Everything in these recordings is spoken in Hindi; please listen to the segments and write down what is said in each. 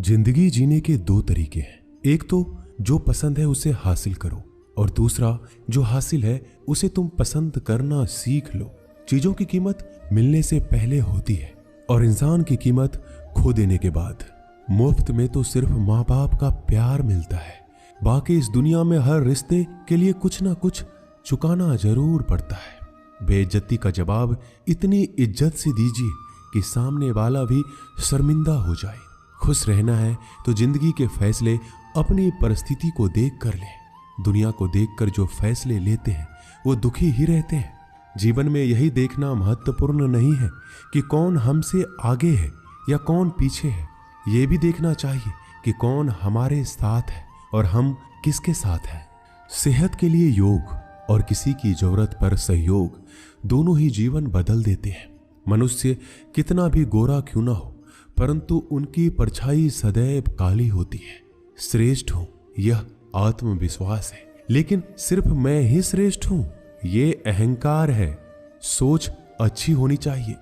जिंदगी जीने के दो तरीके हैं। एक तो जो पसंद है उसे हासिल करो, और दूसरा जो हासिल है उसे तुम पसंद करना सीख लो। चीजों की कीमत मिलने से पहले होती है और इंसान की कीमत खो देने के बाद। मुफ्त में तो सिर्फ माँ बाप का प्यार मिलता है, बाकी इस दुनिया में हर रिश्ते के लिए कुछ ना कुछ चुकाना जरूर पड़ता है। बेइज्जती का जवाब इतनी इज्जत से दीजिए कि सामने वाला भी शर्मिंदा हो जाए। खुश रहना है तो जिंदगी के फैसले अपनी परिस्थिति को देख कर लें। दुनिया को देखकर जो फैसले लेते हैं वो दुखी ही रहते हैं। जीवन में यही देखना महत्वपूर्ण नहीं है कि कौन हमसे आगे है या कौन पीछे है। ये भी देखना चाहिए कि कौन हमारे साथ है और हम किसके साथ हैं। सेहत के लिए योग और किसी की जरूरत पर सहयोग दोनों ही जीवन बदल देते हैं। मनुष्य कितना भी गोरा क्यों ना हो, परंतु उनकी परछाई सदैव काली होती है। श्रेष्ठ हूं यह आत्मविश्वास है, लेकिन सिर्फ मैं ही श्रेष्ठ हूं ये अहंकार है। सोच अच्छी होनी चाहिए,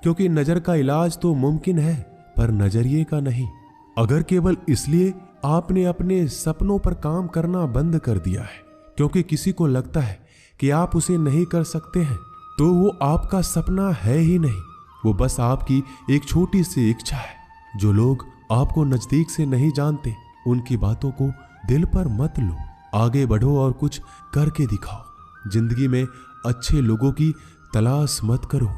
क्योंकि नजर का इलाज तो मुमकिन है पर नजरिए का नहीं। अगर केवल इसलिए आपने अपने सपनों पर काम करना बंद कर दिया है क्योंकि किसी को लगता है कि आप उसे नहीं कर सकते हैं, तो वो आपका सपना है ही नहीं, वो बस आपकी एक छोटी सी इच्छा है। जो लोग आपको नजदीक से नहीं जानते उनकी बातों को दिल पर मत लो। आगे बढ़ो और कुछ करके दिखाओ। जिंदगी में अच्छे लोगों की तलाश मत करो,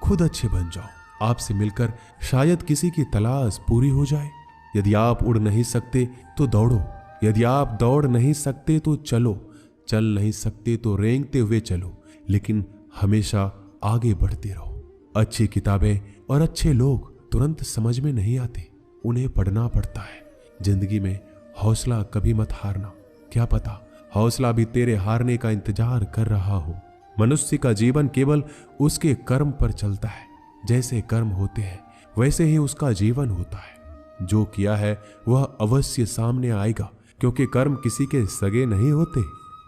खुद अच्छे बन जाओ। आपसे मिलकर शायद किसी की तलाश पूरी हो जाए। यदि आप उड़ नहीं सकते तो दौड़ो, यदि आप दौड़ नहीं सकते तो चलो, चल नहीं सकते तो रेंगते हुए चलो, लेकिन हमेशा आगे बढ़ते रहो। अच्छी किताबें और अच्छे लोग तुरंत समझ में नहीं आते, उन्हें पढ़ना पड़ता है। जिंदगी में हौसला कभी मत हारना, क्या पता हौसला भी तेरे हारने का इंतजार कर रहा हो। मनुष्य का जीवन केवल उसके कर्म पर चलता है। जैसे कर्म होते हैं वैसे ही उसका जीवन होता है। जो किया है वह अवश्य सामने आएगा, क्योंकि कर्म किसी के सगे नहीं होते।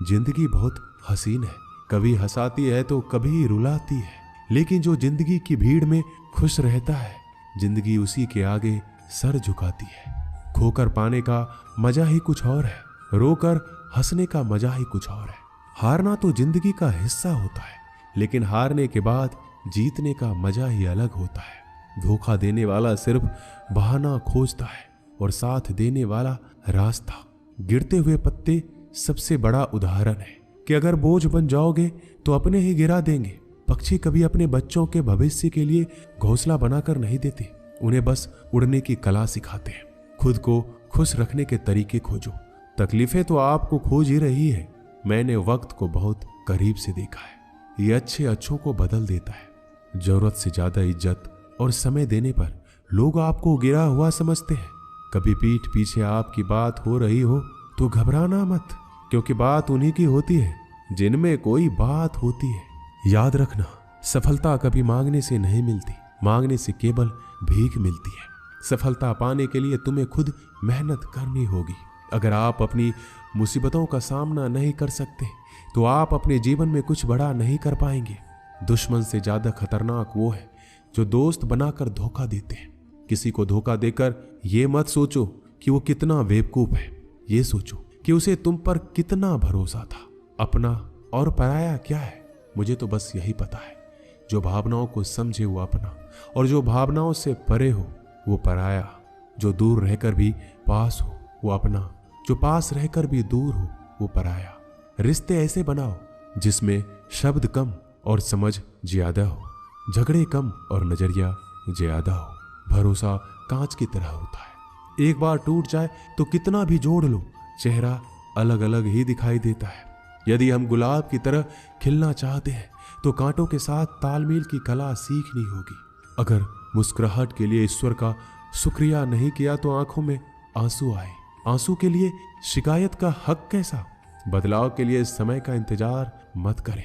जिंदगी बहुत हसीन है, कभी हंसाती है तो कभी रुलाती है, लेकिन जो जिंदगी की भीड़ में खुश रहता है जिंदगी उसी के आगे सर झुकाती है। खोकर पाने का मजा ही कुछ और है, रोकर हंसने का मजा ही कुछ और है। हारना तो जिंदगी का हिस्सा होता है, लेकिन हारने के बाद जीतने का मजा ही अलग होता है। धोखा देने वाला सिर्फ बहाना खोजता है और साथ देने वाला रास्ता। गिरते हुए पत्ते सबसे बड़ा उदाहरण है कि अगर बोझ बन जाओगे तो अपने ही गिरा देंगे। पक्षी कभी अपने बच्चों के भविष्य के लिए घोंसला बनाकर नहीं देते, उन्हें बस उड़ने की कला सिखाते हैं। खुद को खुश रखने के तरीके खोजो। तकलीफें तो आपको खोज ही रही है। मैंने वक्त को बहुत करीब से देखा है, ये अच्छे अच्छों को बदल देता है। जरूरत से ज्यादा इज्जत और समय देने पर लोग आपको गिरा हुआ समझते हैं। कभी पीठ पीछे आपकी बात हो रही हो तो घबराना मत, क्योंकि बात उन्हीं की होती है जिनमें कोई बात होती है। याद रखना, सफलता कभी मांगने से नहीं मिलती, मांगने से केवल भीख मिलती है। सफलता पाने के लिए तुम्हें खुद मेहनत करनी होगी। अगर आप अपनी मुसीबतों का सामना नहीं कर सकते तो आप अपने जीवन में कुछ बड़ा नहीं कर पाएंगे। दुश्मन से ज्यादा खतरनाक वो है जो दोस्त बनाकर धोखा देते हैं। किसी को धोखा देकर ये मत सोचो कि वो कितना बेवकूफ है, ये सोचो कि उसे तुम पर कितना भरोसा था। अपना और पराया क्या है, मुझे तो बस यही पता है। जो भावनाओं को समझे वो अपना, और जो भावनाओं से परे हो वो पराया। जो दूर रहकर भी पास हो वो अपना, जो पास रहकर भी दूर हो वो पराया। रिश्ते ऐसे बनाओ जिसमें शब्द कम और समझ ज्यादा हो, झगड़े कम और नजरिया ज्यादा हो। भरोसा कांच की तरह होता है, एक बार टूट जाए तो कितना भी जोड़ लो चेहरा अलग अलग ही दिखाई देता है। यदि हम गुलाब की तरह खिलना चाहते हैं तो कांटों के साथ तालमेल की कला सीखनी होगी। अगर मुस्कुराहट के लिए ईश्वर का शुक्रिया नहीं किया तो आंखों में आंसू आए। आंसू के लिए शिकायत का हक कैसा। बदलाव के लिए समय का इंतजार मत करें।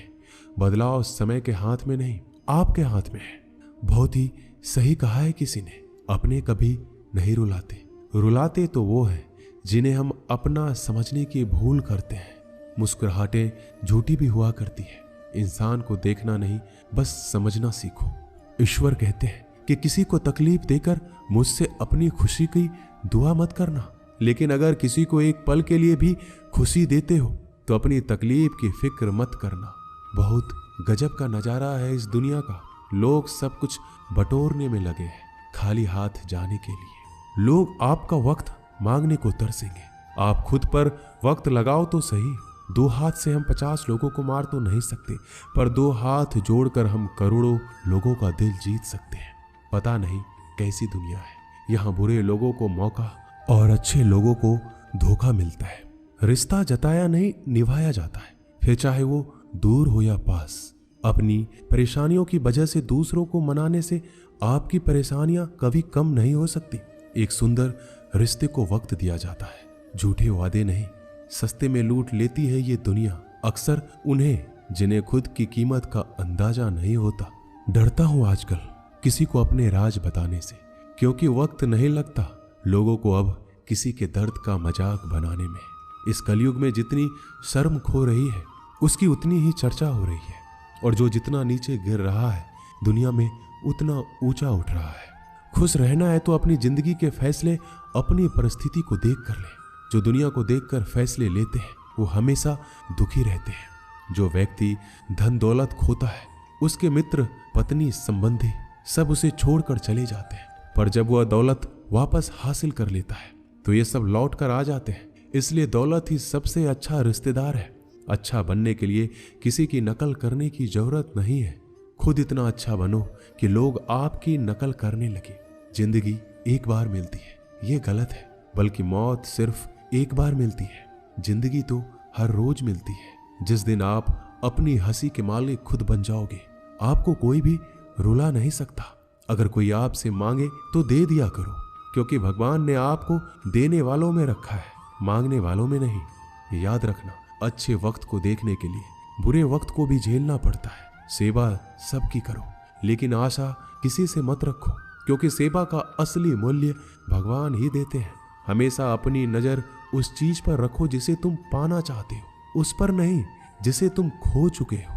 बदलाव समय के हाथ में नहीं, आपके हाथ में है। बहुत ही सही कहा है किसी ने, अपने कभी नहीं रुलाते, रुलाते तो वो है जिन्हें हम अपना समझने की भूल करते हैं। मुस्कुराहटें झूठी भी हुआ करती है। इंसान को देखना नहीं, बस समझना सीखो। ईश्वर कहते हैं कि किसी को तकलीफ देकर मुझसे अपनी खुशी की दुआ मत करना। लेकिन अगर किसी को एक पल के लिए भी खुशी देते हो तो अपनी तकलीफ की फिक्र मत करना। बहुत गजब का नजारा है इस दुनिया का। लोग सब कुछ बटोरने में लगे हैं, खाली हाथ जाने के लिए। लोग आपका वक्त मांगने को तरसेंगे। आप खुद पर वक्त लगाओ तो सही। 2 हाथ से हम 50 लोगों को मार तो नहीं सकते, पर 2 हाथ जोड़कर हम करोड़ों लोगों का दिल जीत सकते हैं। पता नहीं कैसी दुनिया है, यहाँ बुरे लोगों को मौका और अच्छे लोगों को धोखा मिलता है। रिश्ता जताया नहीं निभाया जाता है, फिर चाहे वो दूर हो या पास। अपनी परेशानियों की वजह से दूसरों को मनाने से आपकी परेशानियां कभी कम नहीं हो सकती। एक सुंदर रिश्ते को वक्त दिया जाता है, झूठे वादे नहीं। सस्ते में लूट लेती है ये दुनिया अक्सर उन्हें जिन्हें खुद की कीमत का अंदाजा नहीं होता। डरता हूं आजकल किसी को अपने राज बताने से, क्योंकि वक्त नहीं लगता लोगों को अब किसी के दर्द का मजाक बनाने में। इस कलयुग में जितनी शर्म खो रही है उसकी उतनी ही चर्चा हो रही है, और जो जितना नीचे गिर रहा है दुनिया में उतना ऊंचा उठ रहा है। खुश रहना है तो अपनी जिंदगी के फैसले अपनी परिस्थिति को देख कर ले। जो दुनिया को देखकर फैसले लेते हैं वो हमेशा दुखी रहते हैं। जो व्यक्ति धन दौलत खोता है उसके मित्र पत्नी संबंधी सब उसे छोड़कर चले जाते हैं, पर जब वह दौलत वापस हासिल कर लेता है तो ये सब लौट कर आ जाते हैं। इसलिए दौलत ही सबसे अच्छा रिश्तेदार है। अच्छा बनने के लिए किसी की नकल करने की जरूरत नहीं है। खुद इतना अच्छा बनो कि लोग आपकी नकल करने लगे। जिंदगी एक बार मिलती है, ये गलत है, बल्कि मौत सिर्फ एक बार मिलती है। जिंदगी तो हर रोज मिलती है। जिस दिन आप अपनी हंसी के मालिक खुद बन जाओगे आपको कोई भी रुला नहीं सकता। अगर कोई आपसे मांगे तो दे दिया करो, क्योंकि भगवान ने आपको देने वालों में रखा है, मांगने वालों में नहीं। याद रखना, अच्छे वक्त को देखने के लिए बुरे वक्त को भी झेलना पड़ता है। सेवा सबकी करो, लेकिन आशा किसी से मत रखो, क्योंकि सेवा का असली मूल्य भगवान ही देते हैं। हमेशा अपनी नजर उस चीज पर रखो जिसे तुम पाना चाहते हो, उस पर नहीं जिसे तुम खो चुके हो।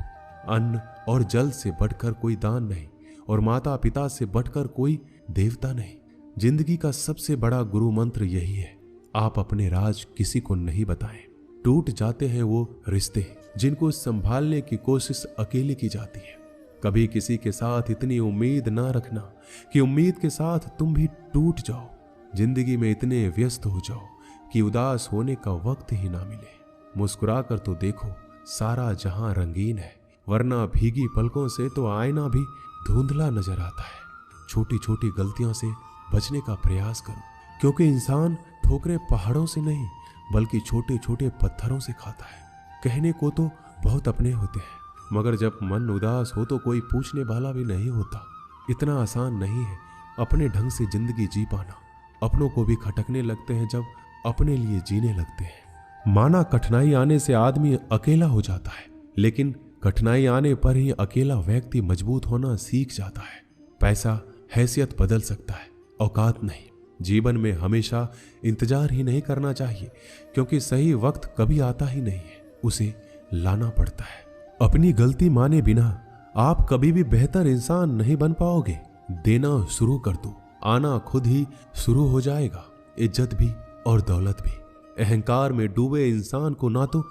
अन्न और जल से बढ़कर कोई दान नहीं, और माता पिता से बढ़कर कोई देवता नहीं। जिंदगी का सबसे बड़ा गुरु मंत्र यही है, आप अपने राज किसी को नहीं बताएं। टूट जाते हैं वो रिश्ते जिनको संभालने की कोशिश अकेले की जाती है। कभी किसी के साथ इतनी उम्मीद ना रखना कि उम्मीद के साथ तुम भी टूट जाओ। जिंदगी में इतने व्यस्त हो जाओ कि उदास होने का वक्त ही ना मिले। मुस्कुरा कर तो देखो, सारा जहां रंगीन है, वरना भीगी पलकों से तो आईना भी धुंधला नजर आता है। छोटी छोटी गलतियों से बचने का प्रयास करो, क्योंकि इंसान ठोकरें पहाड़ों से नहीं बल्कि छोटे छोटे पत्थरों से खाता है। कहने को तो बहुत अपने होते हैं, मगर जब मन उदास हो तो कोई पूछने वाला भी नहीं होता। इतना आसान नहीं है अपने ढंग से जिंदगी जी पाना। अपनों को भी खटकने लगते हैं जब अपने लिए जीने लगते हैं। माना कठिनाई आने से आदमी अकेला हो जाता है, लेकिन कठिनाई आने पर ही अकेला व्यक्ति मजबूत होना सीख जाता है। पैसा हैसियत बदल सकता है, औकात नहीं। जीवन में हमेशा इंतजार ही नहीं करना चाहिए, क्योंकि सही वक्त कभी आता ही नहीं है, उसे लाना पड़ता है। अपनी गलती माने बिना आप कभी भी बेहतर इंसान नहीं बन पाओगे। देना शुरू कर दो, आना खुद ही शुरू हो जाएगा। इज्जत भी और दौलत भी। अहंकार में डूबे इंसान को ना तो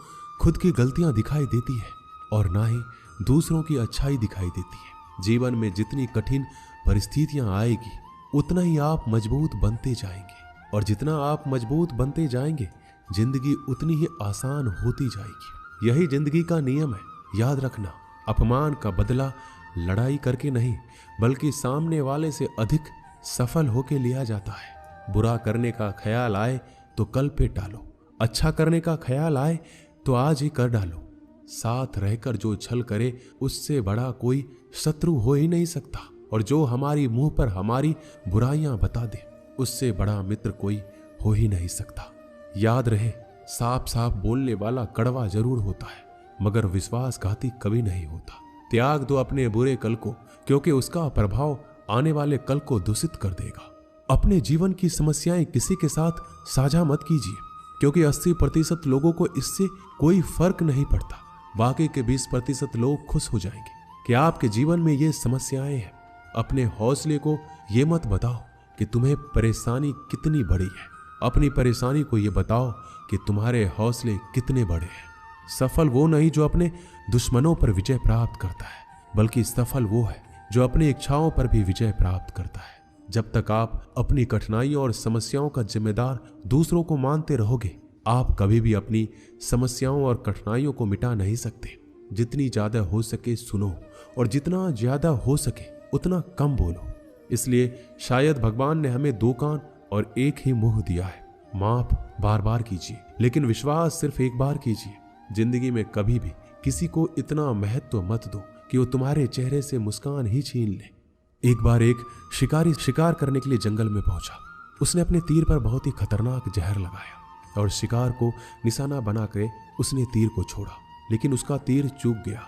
खुद की गलतियां दिखाई देती है और ना ही दूसरों की अच्छाई दिखाई देती है। जीवन में जितनी कठिन परिस्थितियां आएगी उतना ही आप मजबूत बनते जाएंगे, और जितना आप मजबूत बनते जाएंगे जिंदगी उतनी ही आसान होती जाएगी। यही जिंदगी का नियम है। याद रखना, अपमान का बदला लड़ाई करके नहीं बल्कि सामने वाले से अधिक सफल होके लिया जाता है। बुरा करने का ख्याल आए तो कल पे टालो, अच्छा करने का ख्याल आए तो आज ही कर डालो। साथ रहकर जो छल करे उससे बड़ा कोई शत्रु हो ही नहीं सकता, और जो हमारी मुंह पर हमारी बुराइयां बता दे उससे बड़ा मित्र कोई हो ही नहीं सकता। याद रहे, साफ साफ बोलने वाला कड़वा जरूर होता है मगर विश्वासघाती कभी नहीं होता। त्याग दो अपने बुरे कल को, क्योंकि उसका प्रभाव आने वाले कल को दूषित कर देगा। अपने जीवन की समस्याएं किसी के साथ साझा मत कीजिए, क्योंकि 80% लोगों को इससे कोई फर्क नहीं पड़ता। बाकी के 20% लोग खुश हो जाएंगे कि आपके जीवन में ये समस्याएं हैं। अपने हौसले को ये मत बताओ कि तुम्हें परेशानी कितनी बड़ी है। अपनी परेशानी को ये बताओ कि तुम्हारे हौसले कितने बड़े हैं। सफल वो नहीं जो अपने दुश्मनों पर विजय प्राप्त करता है, बल्कि सफल वो है जो अपनी इच्छाओं पर भी विजय प्राप्त करता है। जब तक आप अपनी कठिनाइयों और समस्याओं का जिम्मेदार दूसरों को मानते रहोगे, आप कभी भी अपनी समस्याओं और कठिनाइयों को मिटा नहीं सकते। जितनी ज्यादा हो सके सुनो, और जितना ज्यादा हो सके उतना कम बोलो। इसलिए शायद भगवान ने हमें 2 कान और 1 ही मुंह दिया है। माफ बार बार कीजिए, लेकिन विश्वास सिर्फ एक बार कीजिए। जिंदगी में कभी भी किसी को इतना महत्व मत दो कि वो तुम्हारे चेहरे से मुस्कान ही छीन ले। एक बार एक शिकारी शिकार करने के लिए जंगल में पहुंचा। उसने अपने तीर पर बहुत ही खतरनाक जहर लगाया और शिकार को निशाना बना कर उसने तीर को छोड़ा, लेकिन उसका तीर चूक गया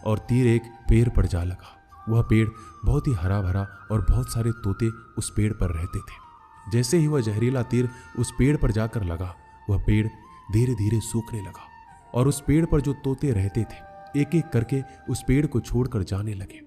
और तीर एक पेड़ पर जा लगा। वह पेड़ बहुत ही हरा भरा और बहुत सारे तोते उस पेड़ पर रहते थे। जैसे ही वह जहरीला तीर उस पेड़ पर जाकर लगा, वह पेड़ धीरे धीरे सूखने लगा और उस पेड़ पर जो तोते रहते थे एक एक करके उस पेड़ को छोड़कर जाने लगे।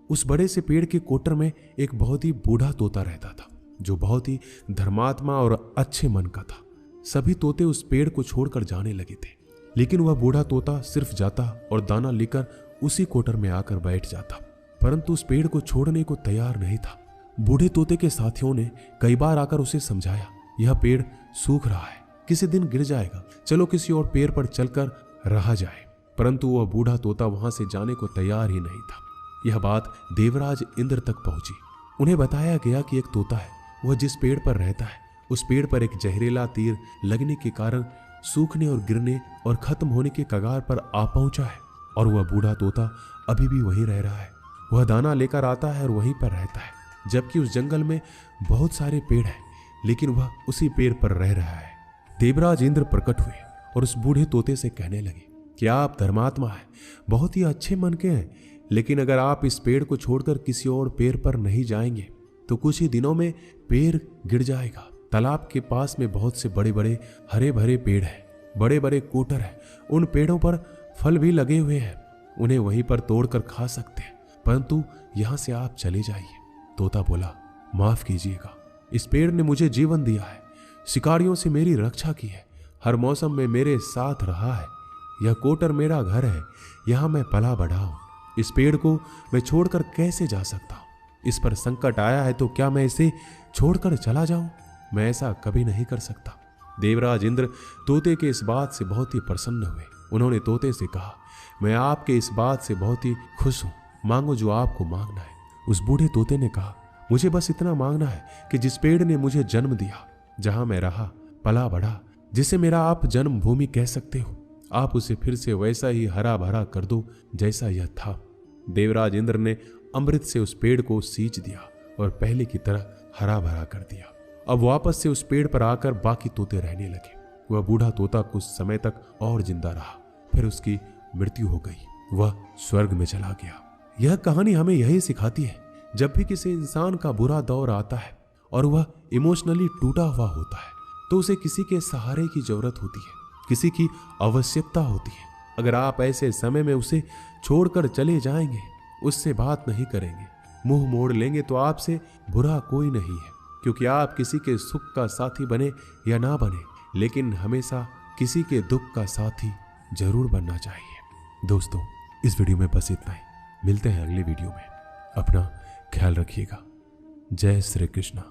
उस बड़े से पेड़ के कोटर में एक बहुत ही बूढ़ा तोता रहता था, जो बहुत ही धर्मात्मा और अच्छे मन का था। सभी तोते उस पेड़ को छोड़कर जाने लगे थे, लेकिन वह बूढ़ा तोता सिर्फ जाता और दाना लेकर उसी कोटर में आकर बैठ जाता, परंतु उस पेड़ को छोड़ने को तैयार नहीं था। बूढ़े तोते के साथियों ने कई बार आकर उसे समझाया, यह पेड़ सूख रहा है, किसी दिन गिर जाएगा, चलो किसी और पेड़ पर चलकर रहा जाए। परंतु वह बूढ़ा तोता वहां से जाने को तैयार ही नहीं था। यह बात देवराज इंद्र तक पहुंची। उन्हें बताया गया कि एक तोता है, वह जिस पेड़ पर रहता है उस पेड़ पर एक जहरीला तीर लगने के कारण सूखने और गिरने और खत्म होने के कगार पर आ पहुंचा है, और वह बूढ़ा तोता अभी भी वहीं रह रहा है। वह दाना लेकर आता है और वहीं पर रहता है, जबकि उस जंगल में बहुत सारे पेड़ हैं, लेकिन वह उसी पेड़ पर रह रहा है। देवराज इंद्र प्रकट हुए और उस बूढ़े तोते से कहने लगे कि आप धर्मात्मा हैं, बहुत ही अच्छे मन के हैं, लेकिन अगर आप इस पेड़ को छोड़कर किसी और पेड़ पर नहीं जाएंगे तो कुछ ही दिनों में पेड़ गिर जाएगा। तालाब के पास में बहुत से बड़े बड़े हरे भरे पेड़ हैं, बड़े बड़े कोटर हैं, उन पेड़ों पर फल भी लगे हुए हैं, उन्हें वहीं पर तोड़कर खा सकते हैं, परंतु यहां से आप चले जाइए। तोता बोला, माफ कीजिएगा, इस पेड़ ने मुझे जीवन दिया है, शिकारियों से मेरी रक्षा की है, हर मौसम में मेरे साथ रहा है, यह कोटर मेरा घर है, यहां मैं पला बढ़ा हूं, इस पेड़ को मैं छोड़कर कैसे जा सकता हूं? इस पर संकट आया है तो क्या मैं इसे छोड़कर चला जाऊं? मैं ऐसा कभी नहीं कर सकता। देवराज इंद्र तोते के इस बात से बहुत ही प्रसन्न हुए। उन्होंने तोते से कहा, मैं आपके इस बात से बहुत ही खुश हूं, मांगो जो आपको मांगना है। उस बूढ़े तोते ने कहा, मुझे बस इतना मांगना है कि जिस पेड़ ने मुझे जन्म दिया, जहां मैं रहा पला बढ़ा, जिसे मेरा आप जन्मभूमि कह सकते हो, आप उसे फिर से वैसा ही हरा भरा कर दो जैसा यह था। देवराज इंद्र ने अमृत से उस पेड़ को सींच दिया और पहले की तरह हरा भरा कर दिया। अब वापस से उस पेड़ पर आकर बाकी तोते रहने लगे। वह बूढ़ा तोता कुछ समय तक और जिंदा रहा, फिर उसकी मृत्यु हो गई, वह स्वर्ग में चला गया। यह कहानी हमें यही सिखाती है, जब भी किसी इंसान का बुरा दौर आता है और वह इमोशनली टूटा हुआ होता है तो उसे किसी के सहारे की जरूरत होती है, किसी की आवश्यकता होती है। अगर आप ऐसे समय में उसे छोड़कर चले जाएंगे, उससे बात नहीं करेंगे, मुंह मोड़ लेंगे, तो आपसे बुरा कोई नहीं है, क्योंकि आप किसी के सुख का साथी बने या ना बने, लेकिन हमेशा किसी के दुख का साथी जरूर बनना चाहिए। दोस्तों, इस वीडियो में बस इतना ही। मिलते हैं अगले वीडियो में। अपना ख्याल रखिएगा। जय श्री कृष्णा।